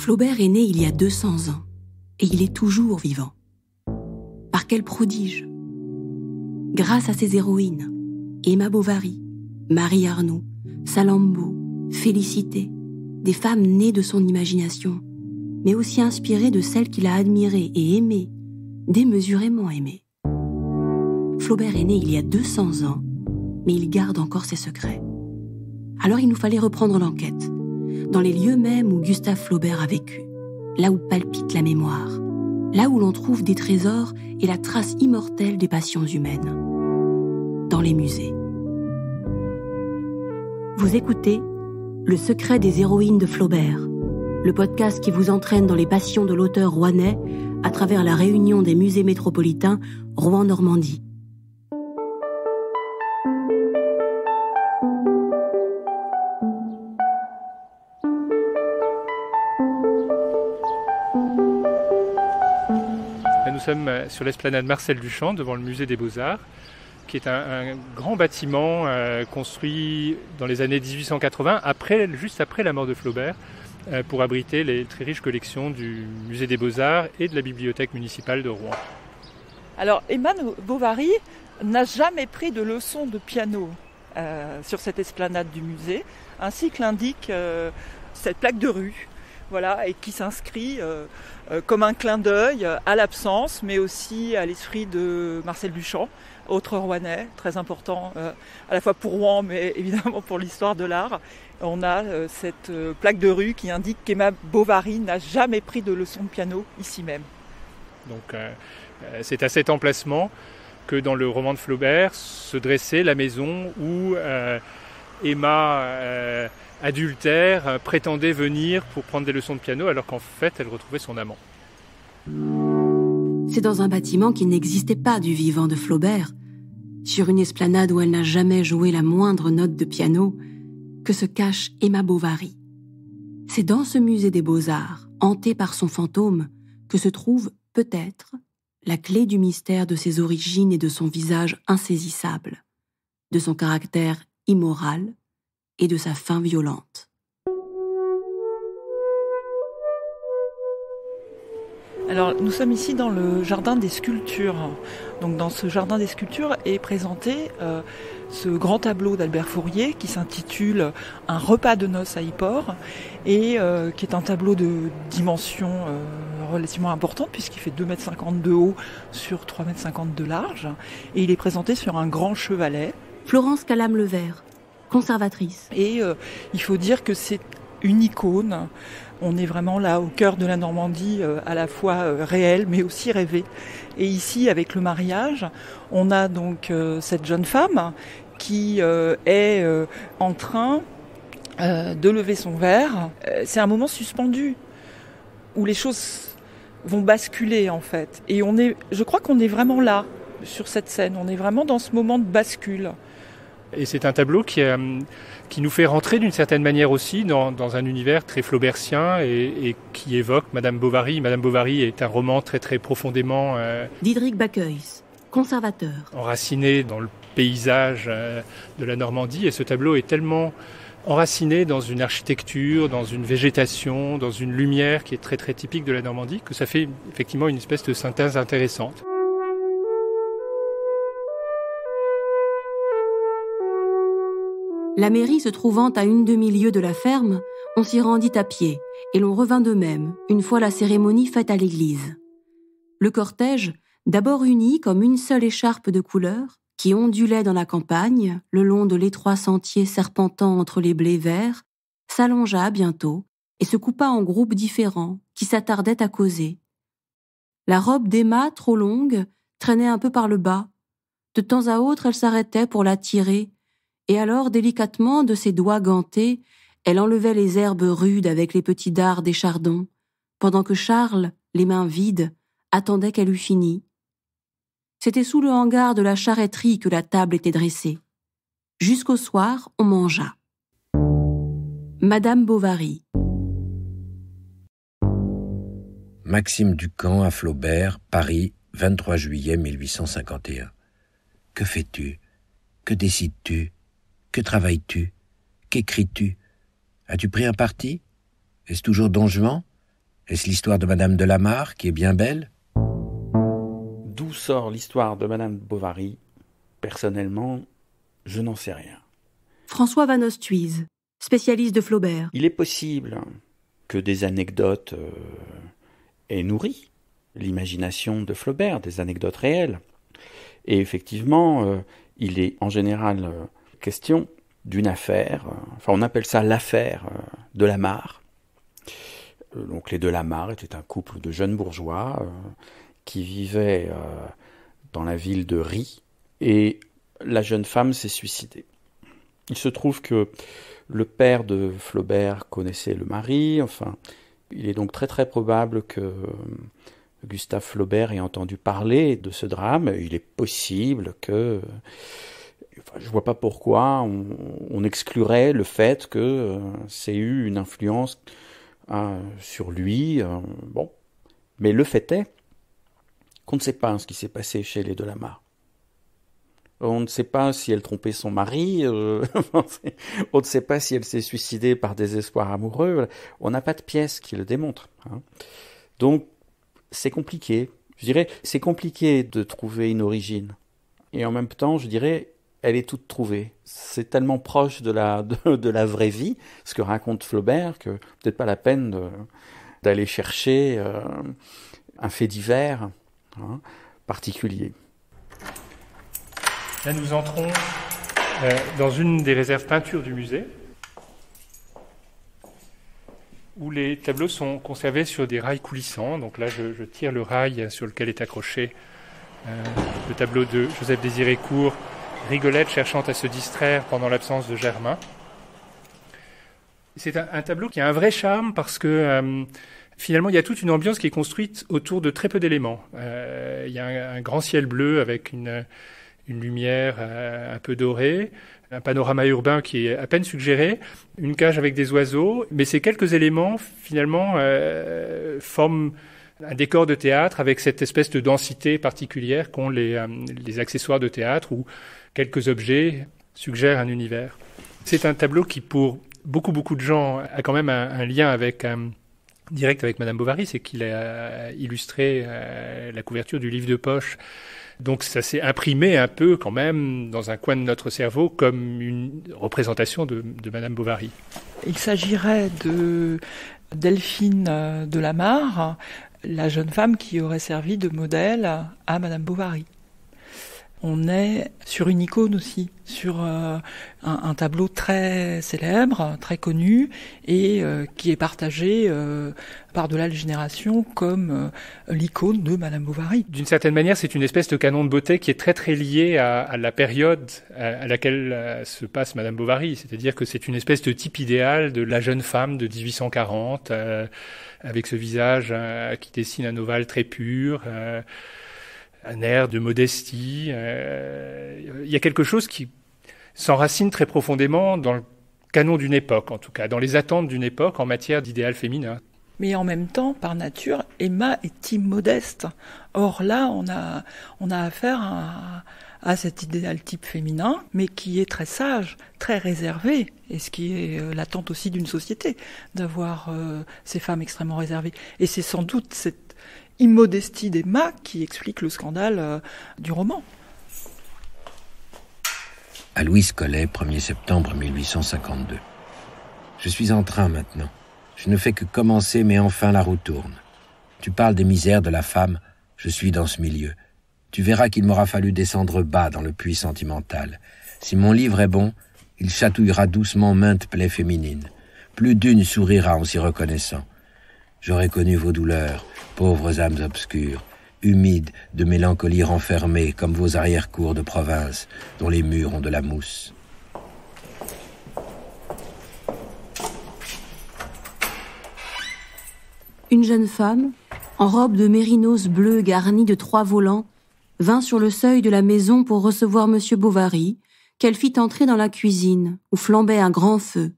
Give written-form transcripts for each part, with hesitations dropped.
Flaubert est né il y a 200 ans, et il est toujours vivant. Par quel prodige! Grâce à ses héroïnes, Emma Bovary, Marie Arnould, Salammbô, Félicité, des femmes nées de son imagination, mais aussi inspirées de celles qu'il a admirées et aimées, démesurément aimées. Flaubert est né il y a 200 ans, mais il garde encore ses secrets. Alors il nous fallait reprendre l'enquête, dans les lieux mêmes où Gustave Flaubert a vécu, là où palpite la mémoire, là où l'on trouve des trésors et la trace immortelle des passions humaines, dans les musées. Vous écoutez Le secret des héroïnes de Flaubert, le podcast qui vous entraîne dans les passions de l'auteur rouennais à travers la réunion des musées métropolitains Rouen-Normandie. Nous sommes sur l'esplanade Marcel Duchamp, devant le musée des Beaux-Arts, qui est un grand bâtiment construit dans les années 1880, juste après la mort de Flaubert, pour abriter les très riches collections du musée des Beaux-Arts et de la bibliothèque municipale de Rouen. Alors, Emma Bovary n'a jamais pris de leçons de piano sur cette esplanade du musée, ainsi que l'indique cette plaque de rue. Voilà, et qui s'inscrit comme un clin d'œil à l'absence, mais aussi à l'esprit de Marcel Duchamp, autre Rouennais, très important à la fois pour Rouen, mais évidemment pour l'histoire de l'art. On a cette plaque de rue qui indique qu'Emma Bovary n'a jamais pris de leçons de piano ici même. Donc c'est à cet emplacement que dans le roman de Flaubert se dressait la maison où Emma adultère prétendait venir pour prendre des leçons de piano alors qu'en fait elle retrouvait son amant. C'est dans un bâtiment qui n'existait pas du vivant de Flaubert, sur une esplanade où elle n'a jamais joué la moindre note de piano, que se cache Emma Bovary. C'est dans ce musée des Beaux-Arts, hanté par son fantôme, que se trouve peut-être la clé du mystère de ses origines et de son visage insaisissable, de son caractère immoral et de sa fin violente. Alors, nous sommes ici dans le jardin des sculptures. Donc, dans ce jardin des sculptures est présenté ce grand tableau d'Albert Fourier qui s'intitule « Un repas de noces à Yport » et qui est un tableau de dimension relativement importante puisqu'il fait 2,50 m de haut sur 3,50 m de large. Et il est présenté sur un grand chevalet. Florence Calame-Levert, conservatrice. Et il faut dire que c'est une icône. On est vraiment là au cœur de la Normandie, à la fois réelle mais aussi rêvée. Et ici, avec le mariage, on a donc cette jeune femme qui est en train de lever son verre. C'est un moment suspendu où les choses vont basculer en fait. Et je crois qu'on est vraiment là, sur cette scène. On est vraiment dans ce moment de bascule. Et c'est un tableau qui nous fait rentrer d'une certaine manière aussi dans un univers très flaubertien et qui évoque Madame Bovary. Madame Bovary est un roman très très profondément Diedrich Backhuys, conservateur. Enraciné dans le paysage de la Normandie. Et ce tableau est tellement enraciné dans une architecture, dans une végétation, dans une lumière qui est très très typique de la Normandie, que ça fait effectivement une espèce de synthèse intéressante. La mairie se trouvant à une demi-lieue de la ferme, on s'y rendit à pied et l'on revint de même, une fois la cérémonie faite à l'église. Le cortège, d'abord uni comme une seule écharpe de couleur, qui ondulait dans la campagne, le long de l'étroit sentier serpentant entre les blés verts, s'allongea bientôt et se coupa en groupes différents qui s'attardaient à causer. La robe d'Emma, trop longue, traînait un peu par le bas. De temps à autre, elle s'arrêtait pour la tirer, et alors, délicatement, de ses doigts gantés, elle enlevait les herbes rudes avec les petits dards des chardons, pendant que Charles, les mains vides, attendait qu'elle eût fini. C'était sous le hangar de la charretterie que la table était dressée. Jusqu'au soir, on mangea. Madame Bovary. Maxime Ducamp à Flaubert, Paris, 23 juillet 1851. Que fais-tu? Que décides-tu? Que travailles-tu? Qu'écris-tu? As-tu pris un parti? Est-ce toujours Don Juan? Est-ce l'histoire de Madame de la Mare, qui est bien belle ? D'où sort l'histoire de Madame Bovary ? Personnellement, je n'en sais rien. François Van Osthuize, spécialiste de Flaubert. Il est possible que des anecdotes aient nourri l'imagination de Flaubert, des anecdotes réelles. Et effectivement, il est en général question d'une affaire, on appelle ça l'affaire de la Mare. Donc les de la Mare étaient un couple de jeunes bourgeois qui vivaient dans la ville de Ry, et la jeune femme s'est suicidée. Il se trouve que le père de Flaubert connaissait le mari, il est donc très très probable que Gustave Flaubert ait entendu parler de ce drame. Il est possible que... je vois pas pourquoi on exclurait le fait que c'est eu une influence sur lui. Mais le fait est qu'on ne sait pas ce qui s'est passé chez les de la Mare. On ne sait pas si elle trompait son mari, on ne sait pas si elle s'est suicidée par désespoir amoureux. On n'a pas de pièces qui le démontrent. Donc, c'est compliqué. Je dirais, c'est compliqué de trouver une origine. Et en même temps, je dirais, elle est toute trouvée. C'est tellement proche de la vraie vie, ce que raconte Flaubert, que peut-être pas la peine d'aller chercher un fait divers particulier. Là, nous entrons dans une des réserves peintures du musée, où les tableaux sont conservés sur des rails coulissants. Donc là, je tire le rail sur lequel est accroché le tableau de Joseph-Désiré Court, Rigolette cherchant à se distraire pendant l'absence de Germain. C'est un tableau qui a un vrai charme parce que finalement, il y a toute une ambiance qui est construite autour de très peu d'éléments. Il y a un grand ciel bleu avec une lumière un peu dorée, un panorama urbain qui est à peine suggéré, une cage avec des oiseaux, mais ces quelques éléments, finalement, forment un décor de théâtre avec cette espèce de densité particulière qu'ont les accessoires de théâtre, où quelques objets suggèrent un univers. C'est un tableau qui, pour beaucoup de gens, a quand même un lien direct avec Madame Bovary, c'est qu'il a illustré la couverture du livre de poche. Donc ça s'est imprimé un peu quand même dans un coin de notre cerveau comme une représentation de Madame Bovary. Il s'agirait de Delphine de la Mare, la jeune femme qui aurait servi de modèle à Madame Bovary. On est sur une icône aussi, sur un tableau très célèbre, très connu, et qui est partagé par-delà les générations comme l'icône de Madame Bovary. D'une certaine manière, c'est une espèce de canon de beauté qui est très très lié à la période à laquelle se passe Madame Bovary. C'est-à-dire que c'est une espèce de type idéal de la jeune femme de 1840, avec ce visage qui dessine un ovale très pur, un air de modestie. Il y a quelque chose qui s'enracine très profondément dans le canon d'une époque, en tout cas, dans les attentes d'une époque en matière d'idéal féminin. Mais en même temps, par nature, Emma est immodeste. Or là, on a affaire à cet idéal type féminin, mais qui est très sage, très réservé, et ce qui est l'attente aussi d'une société, d'avoir ces femmes extrêmement réservées. Et c'est sans doute cette immodestie d'Emma qui explique le scandale du roman. À Louise Collet, 1er septembre 1852. Je suis en train maintenant. Je ne fais que commencer, mais enfin la roue tourne. Tu parles des misères de la femme, je suis dans ce milieu. Tu verras qu'il m'aura fallu descendre bas dans le puits sentimental. Si mon livre est bon, il chatouillera doucement maintes plaies féminines. Plus d'une sourira en s'y reconnaissant. J'aurais connu vos douleurs, pauvres âmes obscures, humides de mélancolie renfermée comme vos arrière-cours de province, dont les murs ont de la mousse. Une jeune femme, en robe de mérinos bleu garnie de 3 volants, vint sur le seuil de la maison pour recevoir Monsieur Bovary, qu'elle fit entrer dans la cuisine, où flambait un grand feu.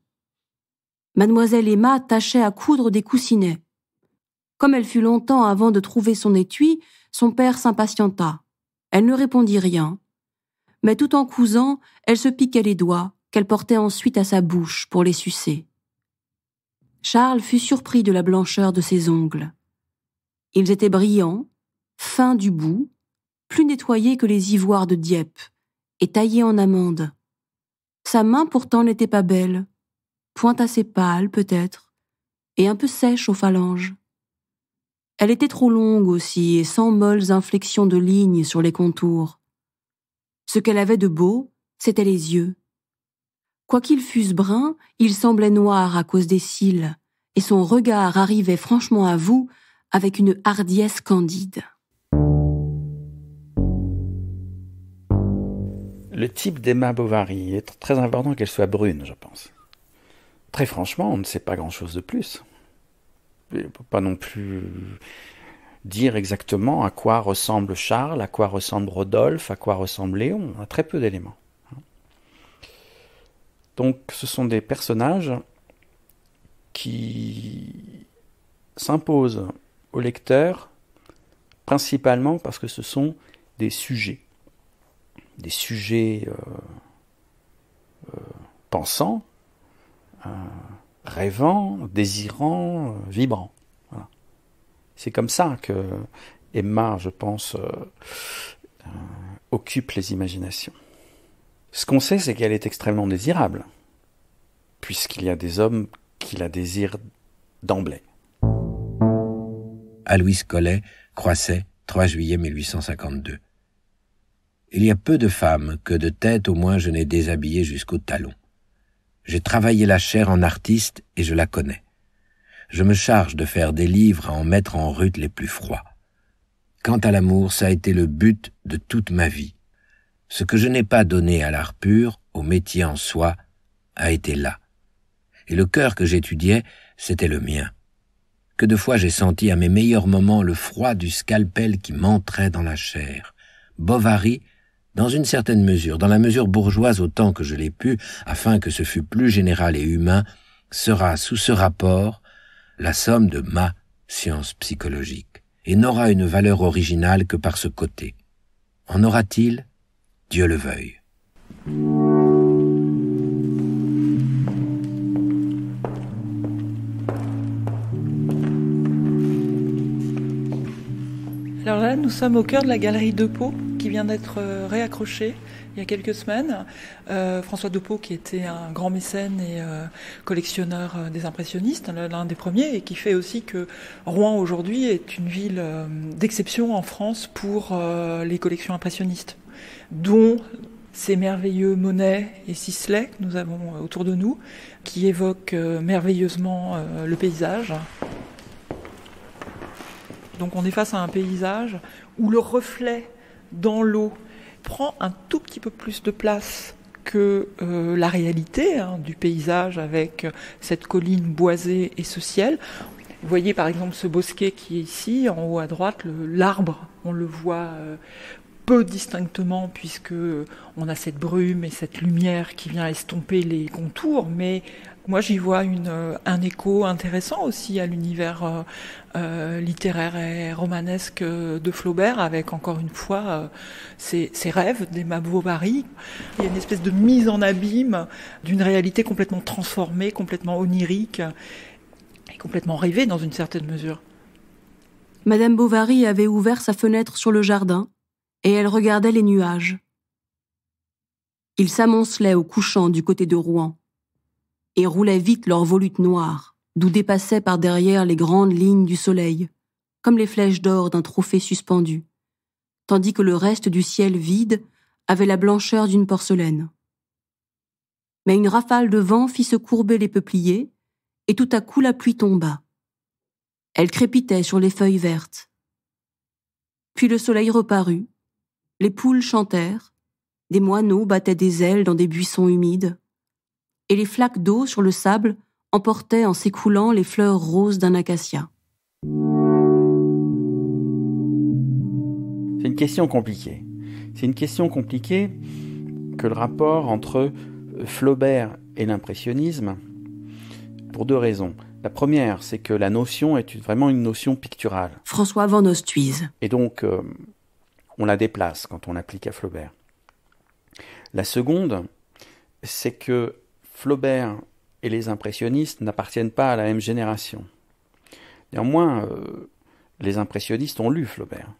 Mademoiselle Emma tâchait à coudre des coussinets. Comme elle fut longtemps avant de trouver son étui, son père s'impatienta. Elle ne répondit rien. Mais tout en cousant, elle se piquait les doigts, qu'elle portait ensuite à sa bouche pour les sucer. Charles fut surpris de la blancheur de ses ongles. Ils étaient brillants, fins du bout, plus nettoyés que les ivoires de Dieppe, et taillés en amande. Sa main pourtant n'était pas belle, point assez pâle peut-être, et un peu sèche aux phalanges. Elle était trop longue aussi, et sans molles inflexions de lignes sur les contours. Ce qu'elle avait de beau, c'étaient les yeux. Quoiqu'ils fussent bruns, ils semblaient noirs à cause des cils, et son regard arrivait franchement à vous avec une hardiesse candide. Le type d'Emma Bovary est très important qu'elle soit brune, je pense. Très franchement, on ne sait pas grand-chose de plus. On ne peut pas non plus dire exactement à quoi ressemble Charles, à quoi ressemble Rodolphe, à quoi ressemble Léon. On a très peu d'éléments. Donc ce sont des personnages qui s'imposent au lecteur principalement parce que ce sont des sujets pensants, rêvants, désirants, vibrants. Voilà. C'est comme ça que Emma, je pense, occupe les imaginations. Ce qu'on sait, c'est qu'elle est extrêmement désirable, puisqu'il y a des hommes qui la désirent d'emblée. Aloïse Collet, Croisset, 3 juillet 1852. Il y a peu de femmes que de tête au moins je n'ai déshabillée jusqu'au talon. J'ai travaillé la chair en artiste et je la connais. Je me charge de faire des livres à en mettre en rute les plus froids. Quant à l'amour, ça a été le but de toute ma vie. Ce que je n'ai pas donné à l'art pur, au métier en soi, a été là. Et le cœur que j'étudiais, c'était le mien. Que de fois j'ai senti à mes meilleurs moments le froid du scalpel qui m'entrait dans la chair. Bovary, dans une certaine mesure, dans la mesure bourgeoise autant que je l'ai pu, afin que ce fût plus général et humain, sera, sous ce rapport, la somme de ma science psychologique, et n'aura une valeur originale que par ce côté. En aura-t-il ? Dieu le veuille. Alors là, nous sommes au cœur de la galerie de Pau, qui vient d'être réaccrochée il y a quelques semaines. François de Pau, qui était un grand mécène et collectionneur des impressionnistes, l'un des premiers, et qui fait aussi que Rouen aujourd'hui est une ville d'exception en France pour les collections impressionnistes, dont ces merveilleux Monet et Sisley que nous avons autour de nous, qui évoquent merveilleusement le paysage. Donc on est face à un paysage où le reflet dans l'eau prend un tout petit peu plus de place que la réalité du paysage avec cette colline boisée et ce ciel. Vous voyez par exemple ce bosquet qui est ici, en haut à droite, l'arbre, on le voit peu distinctement puisque on a cette brume et cette lumière qui vient estomper les contours, mais moi j'y vois un écho intéressant aussi à l'univers littéraire et romanesque de Flaubert, avec encore une fois ces rêves d'Emma Bovary. Il y a une espèce de mise en abîme d'une réalité complètement transformée, complètement onirique et complètement rêvée dans une certaine mesure. Madame Bovary avait ouvert sa fenêtre sur le jardin et elle regardait les nuages. Ils s'amoncelaient au couchant du côté de Rouen et roulaient vite leurs volutes noires, d'où dépassaient par derrière les grandes lignes du soleil, comme les flèches d'or d'un trophée suspendu, tandis que le reste du ciel vide avait la blancheur d'une porcelaine. Mais une rafale de vent fit se courber les peupliers, et tout à coup la pluie tomba. Elle crépitait sur les feuilles vertes. Puis le soleil reparut, les poules chantèrent, des moineaux battaient des ailes dans des buissons humides, et les flaques d'eau sur le sable emportaient en s'écoulant les fleurs roses d'un acacia. C'est une question compliquée. C'est une question compliquée que le rapport entre Flaubert et l'impressionnisme, pour deux raisons. La première, c'est que la notion est vraiment une notion picturale. François Van Osthuize. Et donc, on la déplace quand on l'applique à Flaubert. La seconde, c'est que Flaubert et les impressionnistes n'appartiennent pas à la même génération. Néanmoins, les impressionnistes ont lu Flaubert.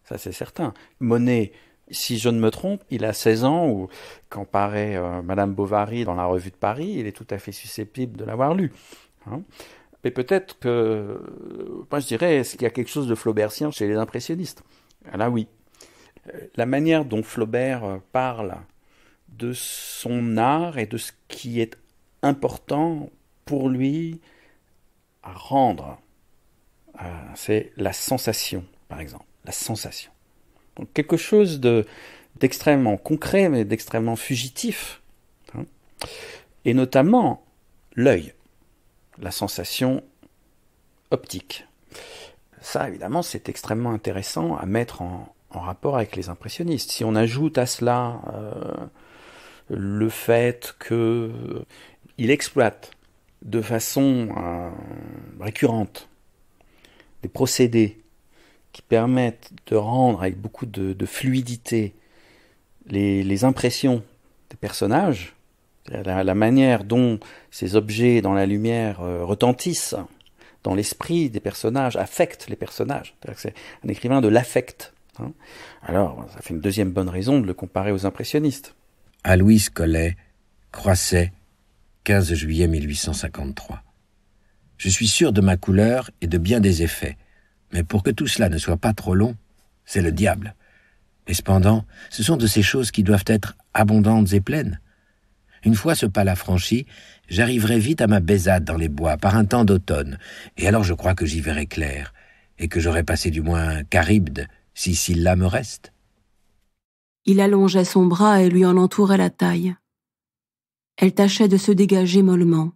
Ça, c'est certain. Monet, si je ne me trompe, il a 16 ans, ou quand paraît Madame Bovary dans la Revue de Paris, il est tout à fait susceptible de l'avoir lu. Hein. Mais peut-être que, moi je dirais, est-ce qu'il y a quelque chose de flaubertien chez les impressionnistes? Là, oui. La manière dont Flaubert parle de son art et de ce qui est important pour lui à rendre, c'est la sensation, par exemple. La sensation. Donc quelque chose d'extrêmement concret, mais d'extrêmement fugitif. Hein, et notamment l'œil, la sensation optique. Ça, évidemment, c'est extrêmement intéressant à mettre en rapport avec les impressionnistes. Si on ajoute à cela le fait qu'il exploite de façon récurrente des procédés qui permettent de rendre avec beaucoup de fluidité les impressions des personnages, la manière dont ces objets dans la lumière retentissent dans l'esprit des personnages, affectent les personnages. C'est un écrivain de l'affect. Hein. Alors, ça fait une deuxième bonne raison de le comparer aux impressionnistes. À Louise Collet, Croisset, 15 juillet 1853. Je suis sûr de ma couleur et de bien des effets. Mais pour que tout cela ne soit pas trop long, c'est le diable. Et cependant, ce sont de ces choses qui doivent être abondantes et pleines. Une fois ce pas-là franchi, j'arriverai vite à ma baisade dans les bois par un temps d'automne, et alors je crois que j'y verrai clair, et que j'aurai passé du moins Charybde, si Scylla me reste. Il allongeait son bras et lui en entourait la taille. Elle tâchait de se dégager mollement.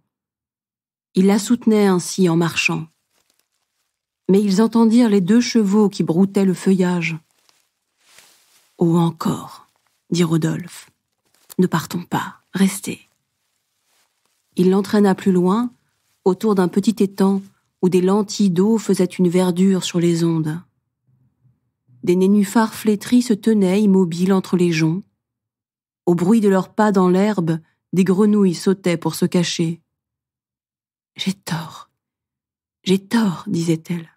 Il la soutenait ainsi en marchant. Mais ils entendirent les 2 chevaux qui broutaient le feuillage. « Oh, encore !» dit Rodolphe. « Ne partons pas, restez. » Il l'entraîna plus loin, autour d'un petit étang où des lentilles d'eau faisaient une verdure sur les ondes. Des nénuphars flétris se tenaient immobiles entre les joncs. Au bruit de leurs pas dans l'herbe, des grenouilles sautaient pour se cacher. « J'ai tort, disait-elle.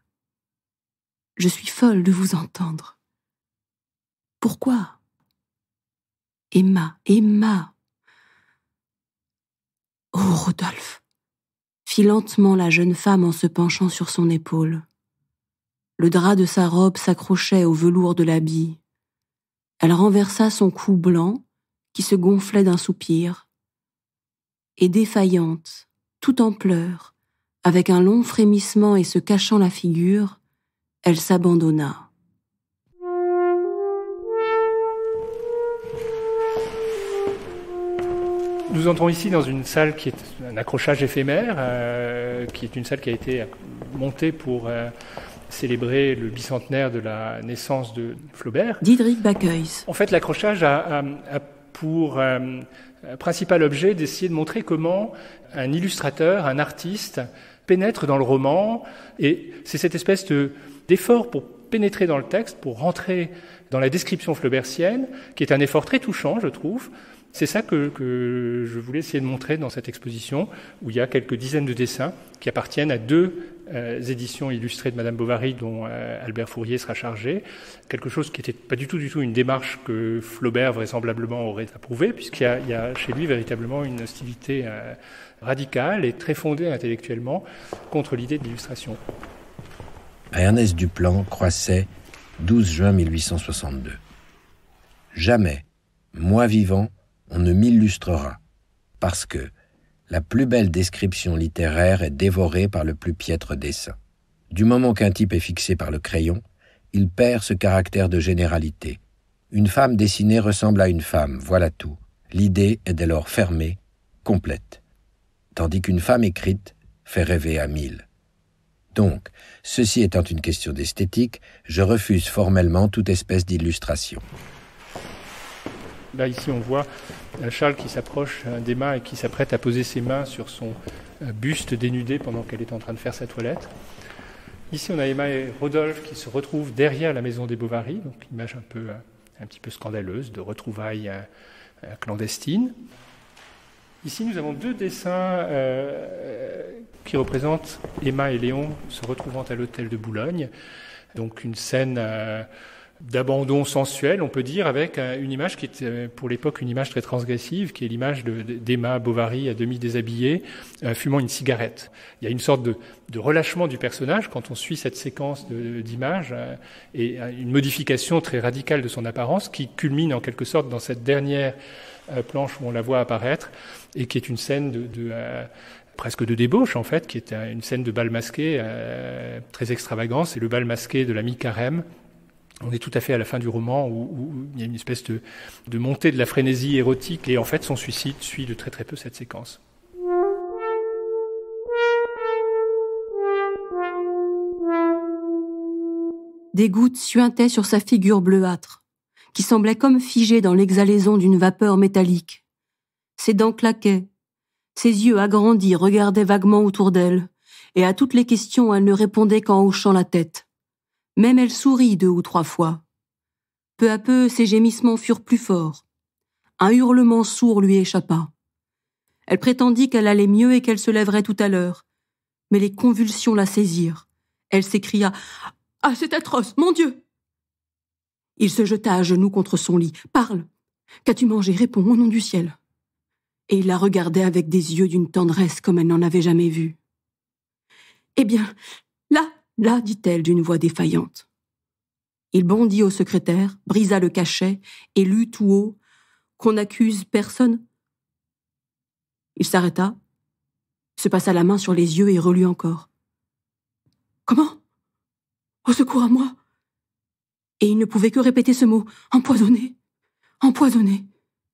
Je suis folle de vous entendre. Pourquoi ? Emma. Oh, Rodolphe, fit lentement la jeune femme en se penchant sur son épaule. Le drap de sa robe s'accrochait au velours de l'habit. Elle renversa son cou blanc, qui se gonflait d'un soupir. Et défaillante, tout en pleurs, avec un long frémissement et se cachant la figure, elle s'abandonna. Nous entrons ici dans une salle qui est un accrochage éphémère, qui est une salle qui a été montée pour célébrer le bicentenaire de la naissance de Flaubert. Diedrich Backhuys. En fait, l'accrochage a pour principal objet d'essayer de montrer comment un illustrateur, un artiste, pénètre dans le roman, et c'est cette espèce d'effort pour pénétrer dans le texte, pour rentrer dans la description flaubertienne, qui est un effort très touchant, je trouve. C'est ça que je voulais essayer de montrer dans cette exposition, où il y a quelques dizaines de dessins qui appartiennent à 2 éditions illustrées de Madame Bovary, dont Albert Fourier sera chargé. Quelque chose qui n'était pas du tout une démarche que Flaubert vraisemblablement aurait approuvée, puisqu'il y a chez lui véritablement une hostilité radicale et très fondée intellectuellement contre l'idée de l'illustration. À Ernest Duplan, Croisset, 12 juin 1862. Jamais, moi vivant, on ne m'illustrera, parce que la plus belle description littéraire est dévorée par le plus piètre dessin. Du moment qu'un type est fixé par le crayon, il perd ce caractère de généralité. Une femme dessinée ressemble à une femme, voilà tout. L'idée est dès lors fermée, complète. Tandis qu'une femme écrite fait rêver à 1000. Donc, ceci étant une question d'esthétique, je refuse formellement toute espèce d'illustration. Là, ici, on voit Charles qui s'approche d'Emma et qui s'apprête à poser ses mains sur son buste dénudé pendant qu'elle est en train de faire sa toilette. Ici, on a Emma et Rodolphe qui se retrouvent derrière la maison des Bovary, donc image un petit peu scandaleuse de retrouvailles clandestines. Ici, nous avons 2 dessins qui représentent Emma et Léon se retrouvant à l'hôtel de Boulogne. Donc une scène d'abandon sensuel, on peut dire, avec une image qui est pour l'époque une image très transgressive, qui est l'image d'Emma Bovary à demi déshabillée, fumant une cigarette. Il y a une sorte de relâchement du personnage quand on suit cette séquence d'images et une modification très radicale de son apparence qui culmine en quelque sorte dans cette dernière planche où on la voit apparaître et qui est une scène presque de débauche en fait, qui est une scène de bal masqué très extravagant. C'est le bal masqué de la mi-carême. On est tout à fait à la fin du roman où il y a une espèce de montée de la frénésie érotique et en fait son suicide suit de très très peu cette séquence. Des gouttes suintaient sur sa figure bleuâtre, qui semblait comme figée dans l'exhalaison d'une vapeur métallique. Ses dents claquaient, ses yeux agrandis regardaient vaguement autour d'elle, et à toutes les questions elle ne répondait qu'en hochant la tête. Même elle sourit 2 ou 3 fois. Peu à peu, ses gémissements furent plus forts. Un hurlement sourd lui échappa. Elle prétendit qu'elle allait mieux et qu'elle se lèverait tout à l'heure. Mais les convulsions la saisirent. Elle s'écria « Ah, c'est atroce, mon Dieu !» Il se jeta à genoux contre son lit. « Parle. Qu'as-tu mangé? Réponds, au nom du ciel. » Et il la regardait avec des yeux d'une tendresse comme elle n'en avait jamais vu. « Eh bien, là, dit-elle d'une voix défaillante. » Il bondit au secrétaire, brisa le cachet et lut tout haut « Qu'on n'accuse personne. » Il s'arrêta, se passa la main sur les yeux et relut encore. « Comment? Au secours à moi !» Et il ne pouvait que répéter ce mot « empoisonné, empoisonné !»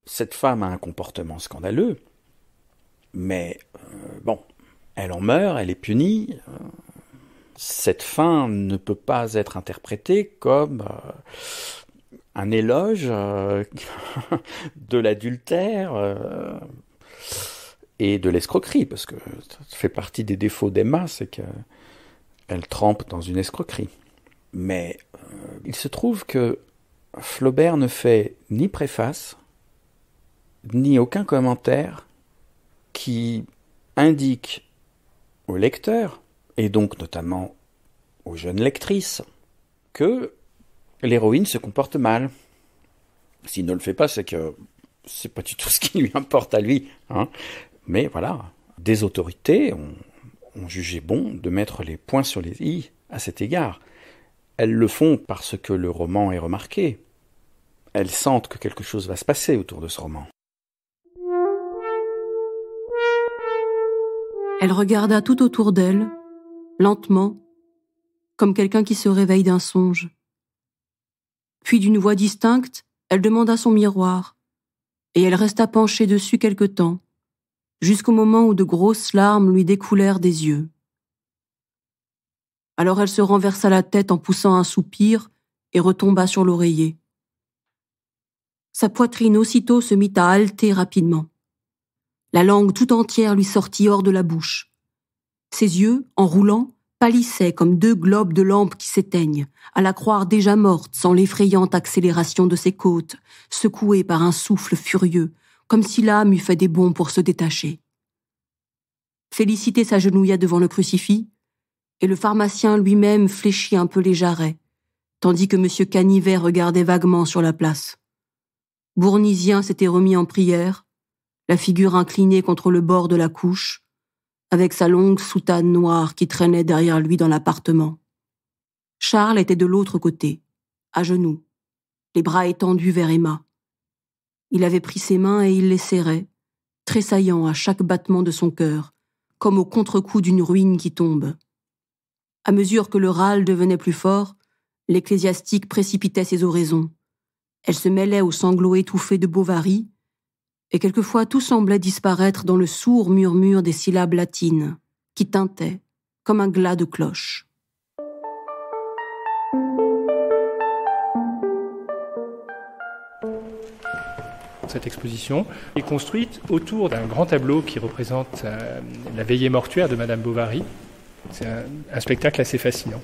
Cette femme a un comportement scandaleux, mais bon, elle en meurt, elle est punie. Cette fin ne peut pas être interprétée comme un éloge de l'adultère et de l'escroquerie, parce que ça fait partie des défauts d'Emma, c'est qu'elle trempe dans une escroquerie. Mais il se trouve que Flaubert ne fait ni préface, ni aucun commentaire qui indique au lecteur, et donc notamment aux jeunes lectrices, que l'héroïne se comporte mal. S'il ne le fait pas, c'est que c'est pas du tout ce qui lui importe à lui. Hein. Mais voilà, des autorités ont jugé bon de mettre les points sur les i à cet égard. Elles le font parce que le roman est remarqué. Elles sentent que quelque chose va se passer autour de ce roman. Elle regarda tout autour d'elle, lentement, comme quelqu'un qui se réveille d'un songe. Puis d'une voix distincte, elle demanda son miroir, et elle resta penchée dessus quelque temps, jusqu'au moment où de grosses larmes lui découlèrent des yeux. Alors elle se renversa la tête en poussant un soupir et retomba sur l'oreiller. Sa poitrine aussitôt se mit à halter rapidement. La langue tout entière lui sortit hors de la bouche. Ses yeux, en roulant, pâlissaient comme 2 globes de lampe qui s'éteignent, à la croire déjà morte sans l'effrayante accélération de ses côtes, secouée par un souffle furieux, comme si l'âme eût fait des bonds pour se détacher. Félicité s'agenouilla devant le crucifix, et le pharmacien lui-même fléchit un peu les jarrets, tandis que M. Canivet regardait vaguement sur la place. Bournisien s'était remis en prière, la figure inclinée contre le bord de la couche, avec sa longue soutane noire qui traînait derrière lui dans l'appartement. Charles était de l'autre côté, à genoux, les bras étendus vers Emma. Il avait pris ses mains et il les serrait, tressaillant à chaque battement de son cœur, comme au contre-coup d'une ruine qui tombe. À mesure que le râle devenait plus fort, l'ecclésiastique précipitait ses oraisons. Elle se mêlait aux sanglots étouffés de Bovary, et quelquefois tout semblait disparaître dans le sourd murmure des syllabes latines, qui tintaient comme un glas de cloche. Cette exposition est construite autour d'un grand tableau qui représente la veillée mortuaire de Madame Bovary. C'est un spectacle assez fascinant.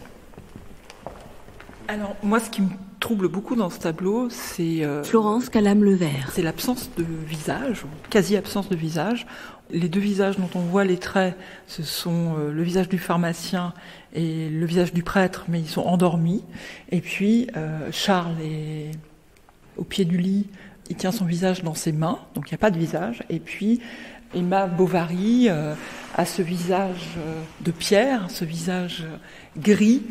Alors, moi, ce qui me trouble beaucoup dans ce tableau, c'est Florence Calame-Levert. C'est l'absence de visage, quasi-absence de visage. Les deux visages dont on voit les traits, ce sont le visage du pharmacien et le visage du prêtre, mais ils sont endormis. Et puis Charles est au pied du lit, il tient son visage dans ses mains, donc il n'y a pas de visage. Et puis Emma Bovary a ce visage de pierre, ce visage gris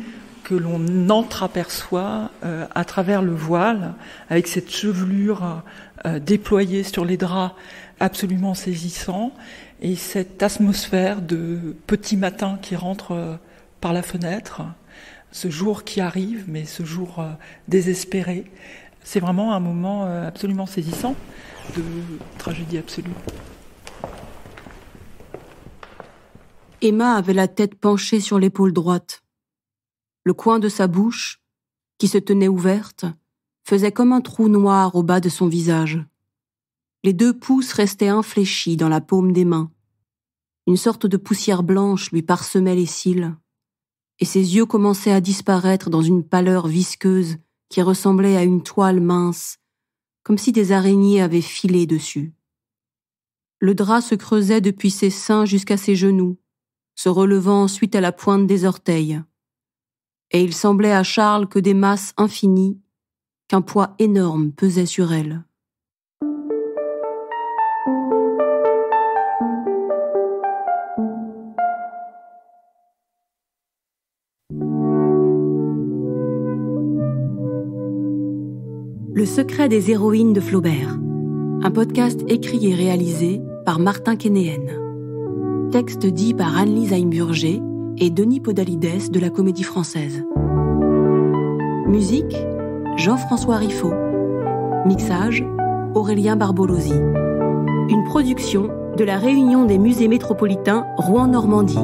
que l'on entreaperçoit à travers le voile, avec cette chevelure déployée sur les draps absolument saisissant, et cette atmosphère de petit matin qui rentre par la fenêtre, ce jour qui arrive, mais ce jour désespéré. C'est vraiment un moment absolument saisissant de tragédie absolue. Emma avait la tête penchée sur l'épaule droite. Le coin de sa bouche, qui se tenait ouverte, faisait comme un trou noir au bas de son visage. Les 2 pouces restaient infléchis dans la paume des mains. Une sorte de poussière blanche lui parsemait les cils, et ses yeux commençaient à disparaître dans une pâleur visqueuse qui ressemblait à une toile mince, comme si des araignées avaient filé dessus. Le drap se creusait depuis ses seins jusqu'à ses genoux, se relevant ensuite à la pointe des orteils. Et il semblait à Charles que des masses infinies, qu'un poids énorme pesait sur elle. Le secret des héroïnes de Flaubert, un podcast écrit et réalisé par Martin Kénéen. Texte dit par Anne-Lise Heimburger et Denis Podalides de la Comédie Française. Musique, Jean-François Riffaut. Mixage, Aurélien Barbolosi. Une production de la Réunion des musées métropolitains Rouen-Normandie.